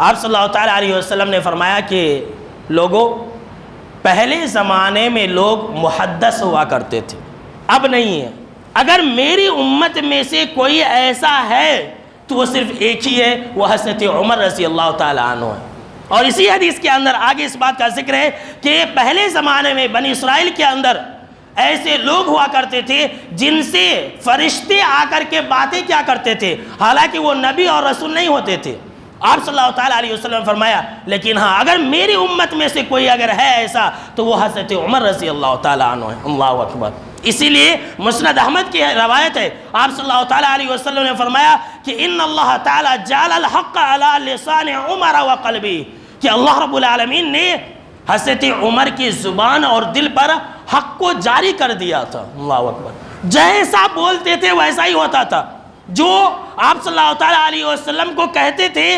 آپ صلی اللہ تعالیٰ علیہ وسلم نے فرمایا کہ لوگوں، پہلے زمانے میں لوگ محدث ہوا کرتے تھے، اب نہیں ہے۔ اگر میری امت میں سے کوئی ایسا ہے تو وہ صرف ایک ہی ہے، وہ حضرت عمر رضی اللہ تعالیٰ عنہ ہے۔ اور اسی حدیث کے اندر آگے اس بات کا ذکر ہے کہ پہلے زمانے میں بنی اسرائیل کے اندر ایسے لوگ ہوا کرتے تھے جن سے فرشتے آ کر کے باتیں کیا کرتے تھے، حالانکہ وہ نبی اور رسول نہیں ہوتے تھے۔ آپ صلی اللہ تعالیٰ علیہ وسلم نے فرمایا لیکن ہاں اگر میری امت میں سے کوئی اگر ہے ایسا تو وہ حضرت عمر رضی اللہ تعالیٰ عنہ ہے۔ اللہ اکبر۔ اسی لیے مسند احمد کی روایت ہے، آپ صلی اللہ تعالیٰ علیہ وسلم نے فرمایا کہ ان اللہ تعالیٰ جعل الحق علی لسان عمر و قلبی، کہ اللہ رب العالمین نے حضرت عمر کی زبان اور دل پر حق کو جاری کر دیا تھا۔ اللہ اکبر۔ جیسا بولتے تھے ویسا ہی ہوتا تھا، جو آپ صلی اللہ تعالیٰ علیہ وسلم کو کہتے تھے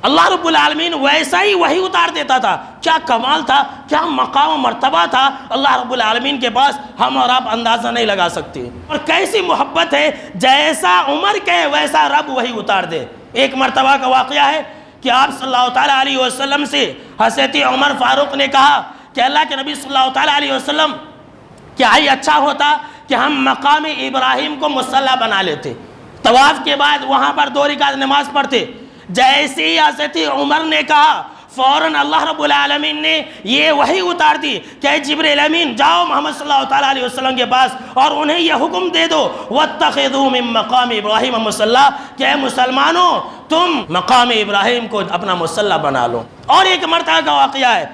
اللہ رب العالمین ویسا ہی وحی اتار دیتا تھا۔ کیا کمال تھا، کیا مقام و مرتبہ تھا اللہ رب العالمین کے پاس، ہم اور آپ اندازہ نہیں لگا سکتے۔ اور کیسی محبت ہے، جیسا عمر کہے ویسا رب وحی اتار دے۔ ایک مرتبہ کا واقعہ ہے کہ آپ صلی اللہ تعالیٰ علیہ وسلم سے حضرت عمر فاروق نے کہا کہ اللہ کے نبی صلی اللہ تعالیٰ علیہ وسلم، کیا ہی اچھا ہوتا کہ ہم مقام ابراہیم کو مصلی بنا لیتے، طواف کے بعد وہاں پر 2 رکعت نماز پڑھتے۔ جیسے ہی حضرت عمر نے کہا فوراً اللہ رب العالمین نے یہ وحی اتار دی کہ اے جبریل امین جاؤ محمد صلی اللہ تعالیٰ علیہ وسلم کے پاس اور انہیں یہ حکم دے دو وَاتَّخِذُوا مِن مَقَامِ إِبْرَاهِيمَ مُصَلَّى، کہ اے مسلمانوں تم مقام ابراہیم کو اپنا مصلی بنا لو۔ اور ایک مرتبہ کا واقعہ ہے،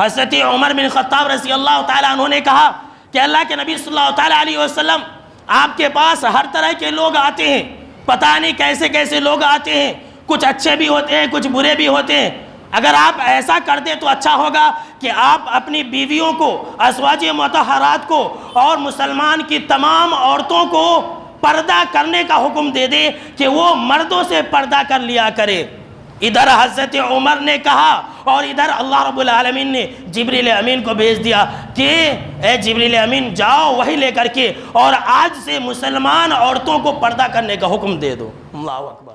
حضرت عمر بن خطاب رضی اللہ تعالیٰ عنہ نے کہا کہ اللہ کے نبی صلی اللہ تعالیٰ علیہ وسلم آپ کے پاس ہر طرح کے لوگ آتے ہیں، پتہ نہیں کیسے کیسے لوگ آتے ہیں، کچھ اچھے بھی ہوتے ہیں کچھ برے بھی ہوتے ہیں۔ اگر آپ ایسا کر دیں تو اچھا ہوگا کہ آپ اپنی بیویوں کو، ازواج مطہرات کو اور مسلمان کی تمام عورتوں کو پردہ کرنے کا حکم دے دیں کہ وہ مردوں سے پردہ کر لیا کرے۔ ادھر حضرت عمر نے کہا اور ادھر اللہ رب العالمین نے جبریل امین کو بھیج دیا کہ اے جبریل امین جاؤ وحی لے کر کے اور آج سے مسلمان عورتوں کو پردہ کرنے کا حکم دے دو۔ اللہ اکبر۔